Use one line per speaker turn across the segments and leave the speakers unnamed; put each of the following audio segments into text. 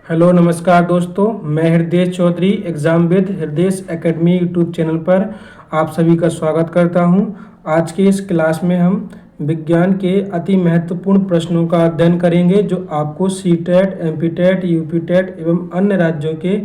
Hello नमस्कार दोस्तों, मैं हृदय चौधरी एग्जाम विद हृदय एकेडमी यूट्यूब चैनल पर आप सभी का स्वागत करता हूं। आज के इस क्लास में हम विज्ञान के अति महत्वपूर्ण प्रश्नों का अध्ययन करेंगे जो आपको सीटेट, एमपीटेट, यूपीटेट एवं अन्य राज्यों के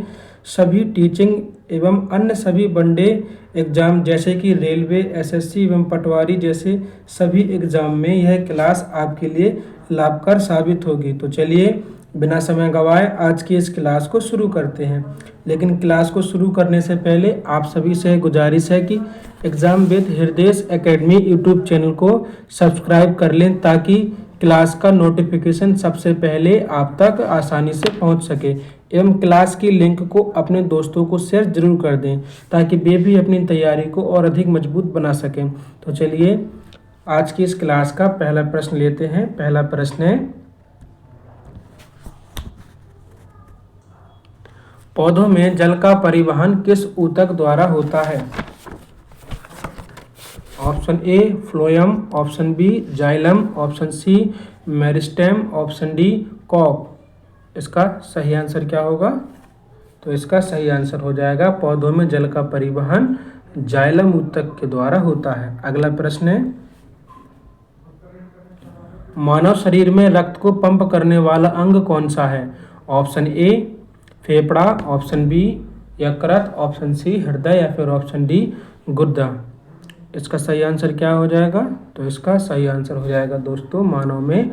सभी टीचिंग एवं अन्य सभी वनडे एग्जाम जैसे कि रेलवे, एसएससी एवं पटवारी जैसे सभी एग्जाम में यह क्लास आपके लिए लाभकर साबित होगी। तो चलिए बिना समय गंवाए आज की इस क्लास को शुरू करते हैं। लेकिन क्लास को शुरू करने से पहले आप सभी से गुजारिश है कि एग्जाम विद हृदय एकेडमी यूट्यूब चैनल को सब्सक्राइब कर लें ताकि क्लास का नोटिफिकेशन सबसे पहले आप तक आसानी से पहुंच सके एवं क्लास की लिंक को अपने दोस्तों को शेयर जरूर कर दें ताकि वे भी अपनी तैयारी को और अधिक मजबूत बना सकें। तो चलिए आज की इस क्लास का पहला प्रश्न लेते हैं। पहला प्रश्न है, पौधों में जल का परिवहन किस ऊतक द्वारा होता है? Option A phloem, option B xylem, option C meristem, option D कॉक। इसका सही आंसर क्या होगा? तो इसका सही आंसर हो जाएगा पौधों में जल का परिवहन जाइलम ऊतक के द्वारा होता है। अगला प्रश्न है, मानव शरीर में रक्त को पंप करने वाला अंग कौन सा है? ऑप्शन ए फेफड़ा, ऑप्शन बी यकृत, ऑप्शन सी हृदय या फिर ऑप्शन डी गुर्दा। इसका सही आंसर क्या हो जाएगा? तो इसका सही आंसर हो जाएगा दोस्तों, मानव में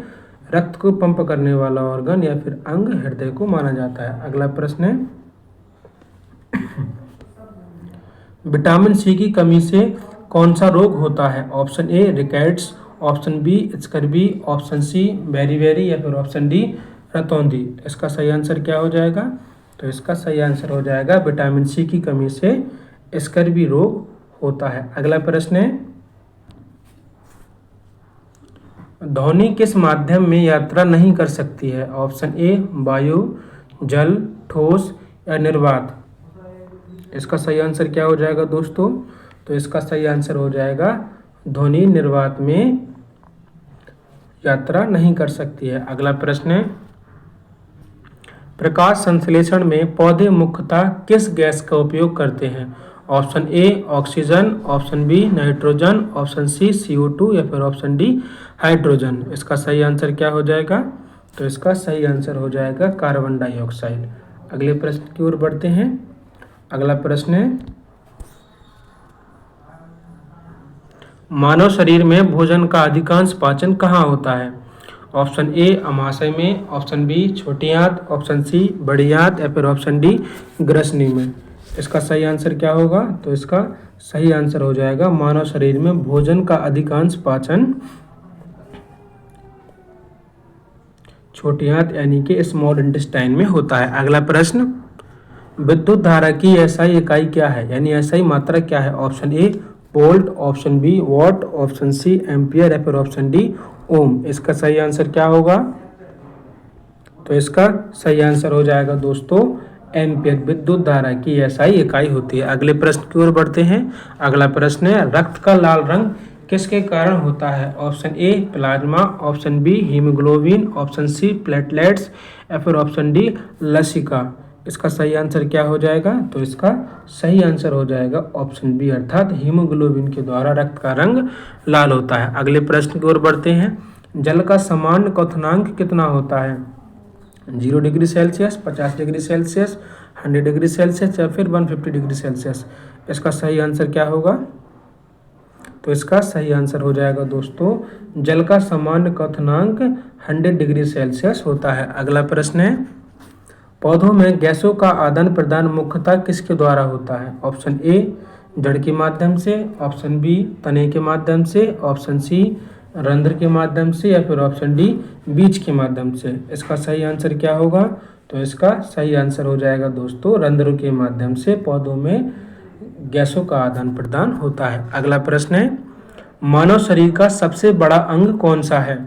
रक्त को पंप करने वाला ऑर्गन या फिर अंग हृदय को माना जाता है। अगला प्रश्न है, विटामिन सी की कमी से कौन सा रोग होता है? Option A rickets, option B scurvy, option C beriberi या फिर ऑप्शन डी रतौंधी। इसका सही आंसर क्या हो जाएगा? तो इसका सही आंसर हो जाएगा विटामिन सी की कमी से स्कर्वी रोग होता है। अगला प्रश्न है, ध्वनि किस माध्यम में यात्रा नहीं कर सकती है? ऑप्शन ए वायु, जल, ठोस या निर्वात। इसका सही आंसर क्या हो जाएगा दोस्तों? तो इसका सही आंसर हो जाएगा ध्वनि निर्वात में यात्रा नहीं कर सकती है। अगला प्रश्न है, प्रकाश संश्लेषण में पौधे मुख्यतः किस गैस का उपयोग करते हैं? Option A oxygen, option B nitrogen, option C CO2 या फिर ऑप्शन डी हाइड्रोजन। इसका सही आंसर क्या हो जाएगा? तो इसका सही आंसर हो जाएगा कार्बन डाइऑक्साइड। अगले प्रश्न की ओर बढ़ते हैं। अगला प्रश्न है, मानव शरीर में भोजन का अधिकांश पाचन कहाँ होता है? ऑप्शन ए अमाशय में, ऑप्शन बी छोटी आंत, ऑप्शन सी बड़ी आंत या फिर ऑप्शन डी ग्रसनी में। इसका सही आंसर क्या होगा? तो इसका सही आंसर हो जाएगा मानव शरीर में भोजन का अधिकांश पाचन छोटी आंत यानी कि स्मॉल इंटेस्टाइन में होता है। अगला प्रश्न, विद्युत धारा की एसआई इकाई क्या है यानी एसआई मात्रा क्या है? Option A volt, option B watt, option C ampere या फिर ऑप्शन डी ओम। इसका सही आंसर क्या होगा? तो इसका सही आंसर हो जाएगा दोस्तों एम्पियर। विद्युत धारा की एसआई इकाई होती है। अगले प्रश्न की ओर बढ़ते हैं। अगला प्रश्न है, रक्त का लाल रंग किसके कारण होता है? Option A plasma, option B haemoglobin, option C platelets या फिर ऑप्शन डी लसिका। इसका सही आंसर क्या हो जाएगा? तो इसका सही आंसर हो जाएगा ऑप्शन बी अर्थात हीमोग्लोबिन के द्वारा रक्त का रंग लाल होता है। अगले प्रश्न की ओर बढ़ते हैं। जल का सामान्य क्वथनांक कितना होता है? 0 degree Celsius, 50 degree Celsius, 100 degree Celsius या फिर 150 डिग्री सेल्सियस। इसका सही आंसर क्या होगा? तो इसका सही आंसर हो जाएगा दोस्तों जल का सामान्य क्वथनांक 100 डिग्री सेल्सियस होता है। अगला प्रश्न है, पौधों में गैसों का आदान प्रदान मुख्यतः किसके द्वारा होता है? ऑप्शन ए जड़ के माध्यम से, ऑप्शन बी तने के माध्यम से, ऑप्शन सी रंध्र के माध्यम से या फिर ऑप्शन डी बीज के माध्यम से। इसका सही आंसर क्या होगा? तो इसका सही आंसर हो जाएगा दोस्तों रंध्र के माध्यम से पौधों में गैसों का आदान प्रदान होता है। अगला प्रश्न है, मानव शरीर का सबसे बड़ा अंग कौन सा है?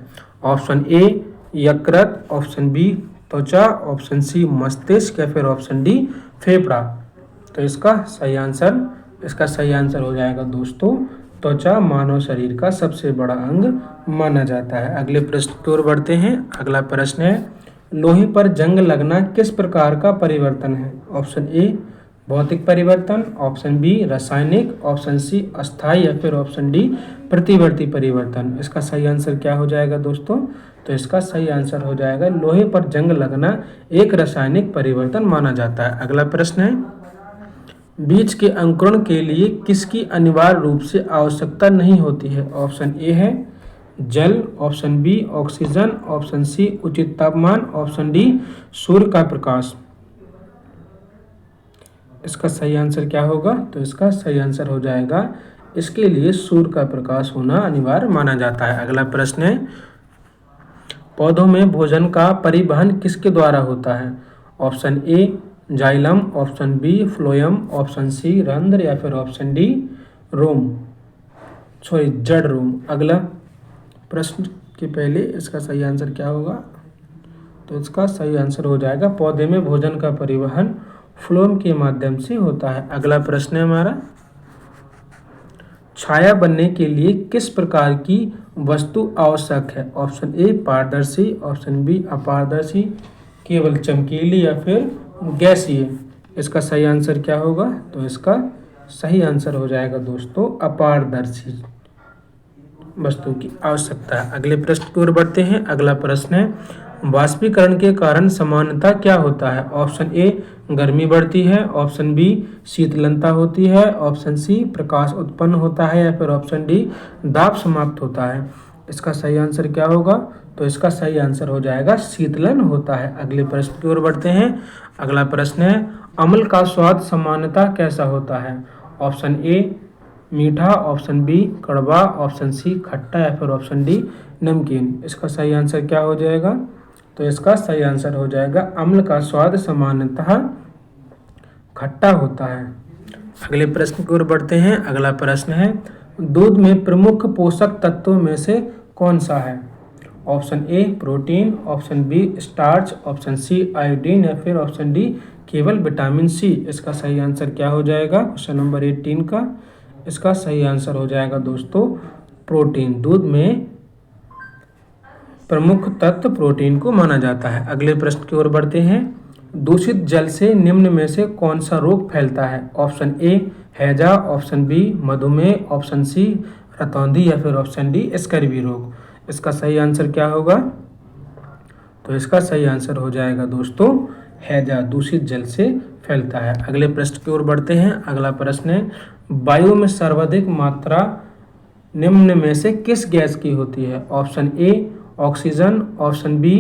ऑप्शन ए यकृत, ऑप्शन बी त्वचा, ऑप्शन सी मस्तिष्क या फिर ऑप्शन डी फेफड़ा। तो इसका सही आंसर हो जाएगा दोस्तों त्वचा मानव शरीर का सबसे बड़ा अंग माना जाता है। अगले प्रश्न की ओर बढ़ते हैं। अगला प्रश्न है, लोहे पर जंग लगना किस प्रकार का परिवर्तन है? ऑप्शन ए भौतिक परिवर्तन, ऑप्शन बी रासायनिक, ऑप्शन सी अस्थायी या फिर ऑप्शन डी प्रतिवर्ती परिवर्तन। इसका सही आंसर क्या हो जाएगा दोस्तों? तो इसका सही आंसर हो जाएगा लोहे पर जंग लगना एक रासायनिक परिवर्तन माना जाता है। अगला प्रश्न है, बीज के अंकुरण के लिए किसकी अनिवार्य रूप से आवश्यकता नहीं होती है? ऑप्शन ए है जल, option B oxygen, option C उचित तापमान, ऑप्शन डी सूर्य का प्रकाश। इसका सही आंसर क्या होगा? तो इसका सही आंसर हो जाएगा इसके लिए सूर्य का प्रकाश होना अनिवार्य माना जाता है। अगला प्रश्न है, पौधों में भोजन का परिवहन किसके द्वारा होता है? Option A xylem, option B phloem, option C रंध्र या फिर ऑप्शन डी जड़ रोम। अगला प्रश्न के पहले इसका सही आंसर क्या होगा? तो इसका सही आंसर हो जाएगा पौधे में भोजन का परिवहन फ्लोएम के माध्यम से होता है। अगला प्रश्न है हमारा, छाया बनने के लिए किस प्रकार की वस्तु आवश्यक है? ऑप्शन ए पारदर्शी, ऑप्शन बी अपारदर्शी, केवल चमकीली या फिर गैसीय। इसका सही आंसर क्या होगा? तो इसका सही आंसर हो जाएगा दोस्तों अपारदर्शी वस्तु की आवश्यकता है। अगले प्रश्न की ओर बढ़ते हैं। अगला प्रश्न है, वाष्पीकरण के कारण सामान्यतः क्या होता है? ऑप्शन ए गर्मी बढ़ती है, ऑप्शन बी शीतलनता होती है, ऑप्शन सी प्रकाश उत्पन्न होता है या फिर ऑप्शन डी दाब समाप्त होता है। इसका सही आंसर क्या होगा? तो इसका सही आंसर हो जाएगा शीतलन होता है। अगले प्रश्न की ओर बढ़ते हैं। अगला प्रश्न है, अम्ल का स्वाद सामान्यतः कैसा होता है? ऑप्शन ए मीठा, ऑप्शन बी कड़वा, ऑप्शन सी खट्टा या फिर ऑप्शन डी नमकीन। इसका सही आंसर क्या हो जाएगा? तो इसका सही आंसर हो जाएगा अम्ल का स्वाद सामान्यतः खट्टा होता है। अगले प्रश्न की ओर बढ़ते हैं। अगला प्रश्न है, दूध में प्रमुख पोषक तत्वों में से कौन सा है? Option A protein, option B starch, option C iodine या फिर ऑप्शन डी केवल विटामिन सी। इसका सही आंसर क्या हो जाएगा क्वेश्चन नंबर 18 का? इसका सही आंसर हो जाएगा दोस्तों प्रोटीन। दूध में प्रमुख तत्व प्रोटीन को माना जाता है। अगले प्रश्न की ओर बढ़ते हैं। दूषित जल से निम्न में से कौन सा रोग फैलता है? ऑप्शन ए हैजा, ऑप्शन बी मधुमेह, ऑप्शन सी रतौंधी या फिर ऑप्शन डी स्कर्वी रोग। इसका सही आंसर क्या होगा? तो इसका सही आंसर हो जाएगा दोस्तों हैजा, दूषित जल से फैलता है। अगले प्रश्न की ओर बढ़ते हैं। अगला प्रश्न है, वायु में सर्वाधिक मात्रा निम्न में से किस गैस की होती है? Option A oxygen, option B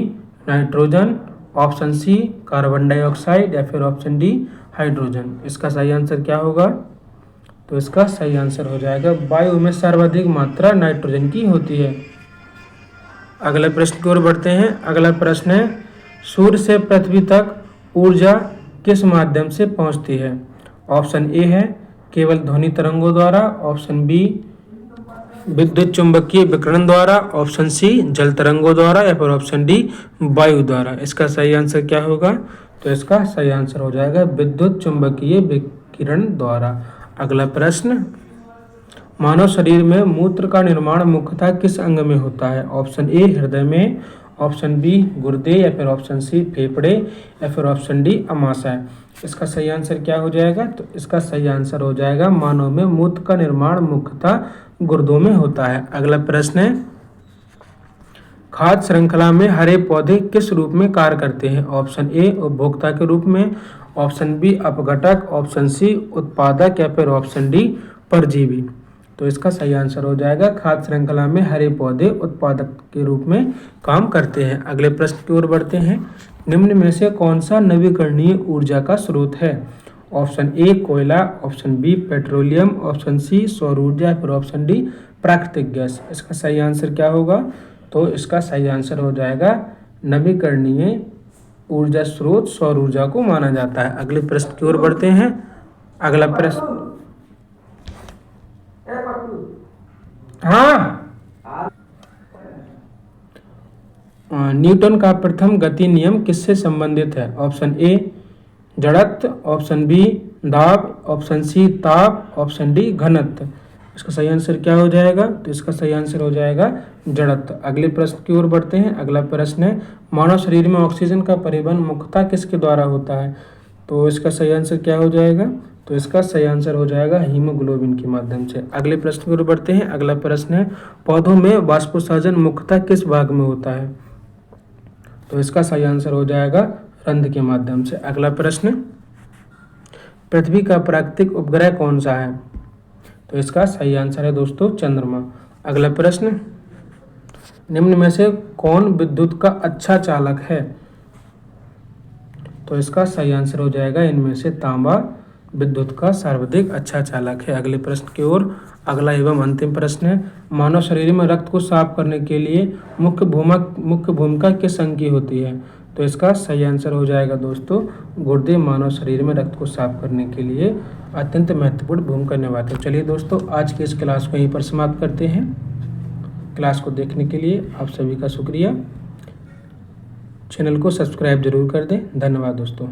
nitrogen, option C carbon dioxide या फिर ऑप्शन डी हाइड्रोजन। इसका सही आंसर क्या होगा? तो इसका सही आंसर हो जाएगा वायु में सर्वाधिक मात्रा नाइट्रोजन की होती है। अगले प्रश्न की ओर बढ़ते हैं। अगला प्रश्न है, सूर्य से पृथ्वी तक ऊर्जा किस माध्यम से पहुंचती है? ऑप्शन ए है केवल ध्वनि तरंगों द्वारा, ऑप्शन बी विद्युत चुंबकीय विकिरण द्वारा, ऑप्शन सी जल तरंगों द्वारा या फिर ऑप्शन डी वायु द्वारा। इसका सही आंसर क्या होगा? तो इसका सही आंसर हो जाएगा विद्युत चुंबकीय विकिरण द्वारा। अगला प्रश्न, मानव शरीर में मूत्र का निर्माण मुख्यतः किस अंग में होता है? ऑप्शन ए हृदय में, ऑप्शन बी गुर्दे या फिर ऑप्शन सी फेफड़े या फिर ऑप्शन डी अमाशय। इसका सही आंसर क्या हो जाएगा? तो इसका सही आंसर हो जाएगा मानव में मूत्र का निर्माण मुख्यतः गुर्दों में होता है। अगला प्रश्न है, खाद्य श्रृंखला में हरे पौधे किस रूप में कार्य करते हैं? ऑप्शन ए उपभोक्ता के रूप में, ऑप्शन बी अपघटक, ऑप्शन सी उत्पादक या फिर ऑप्शन डी परजीवी। तो इसका सही आंसर हो जाएगा खाद्य श्रृंखला में हरे पौधे उत्पादक के रूप में काम करते हैं। अगले प्रश्न की ओर बढ़ते हैं। निम्न में से कौन सा नवीकरणीय ऊर्जा का स्रोत है? ऑप्शन ए कोयला, option B petroleum, option C सौर ऊर्जा, फिर ऑप्शन डी प्राकृतिक गैस। इसका सही आंसर क्या होगा? तो इसका सही आंसर हो जाएगा नवीकरणीय ऊर्जा स्रोत सौर ऊर्जा को माना जाता है। अगले प्रश्न की ओर बढ़ते हैं। अगला प्रश्न, न्यूटन का प्रथम गति नियम किससे संबंधित है? ऑप्शन ए जड़त्व, ऑप्शन बी दाब, ऑप्शन सी ताप, ऑप्शन डी घनत्व। इसका सही आंसर क्या हो जाएगा? तो इसका सही आंसर हो जाएगा जड़त्व। अगले प्रश्न की ओर बढ़ते हैं। अगला प्रश्न है, मानव शरीर में ऑक्सीजन का परिवहन मुख्यतः किसके द्वारा होता है? तो इसका सही आंसर क्या हो जाएगा? तो इसका सही आंसर हो जाएगा हीमोग्लोबिन के माध्यम से। अगले प्रश्न की ओर बढ़ते हैं। अगला प्रश्न है, पौधों में वाष्पोत्सर्जन मुख्यतः किस भाग में होता है? तो इसका सही आंसर हो जाएगा रंध्र के माध्यम से। अगला प्रश्न, पृथ्वी का प्राकृतिक उपग्रह कौन सा है? तो इसका सही आंसर है दोस्तों चंद्रमा। अगला प्रश्न, निम्न में से कौन विद्युत का अच्छा चालक है? तो इसका सही आंसर हो जाएगा इनमें से तांबा विद्युत का सर्वाधिक अच्छा चालक है। अगले प्रश्न की ओर अगला एवं अंतिम प्रश्न है, मानव शरीर में रक्त को साफ करने के लिए मुख्य भूमिका किस अंग की होती है? तो इसका सही आंसर हो जाएगा दोस्तों गुर्दे मानव शरीर में रक्त को साफ करने के लिए अत्यंत महत्वपूर्ण भूमिका निभाते हैं। चलिए दोस्तों, आज की इस क्लास को यहीं पर समाप्त करते हैं। क्लास को देखने के लिए आप सभी का शुक्रिया। चैनल को सब्सक्राइब जरूर कर दें। धन्यवाद दोस्तों।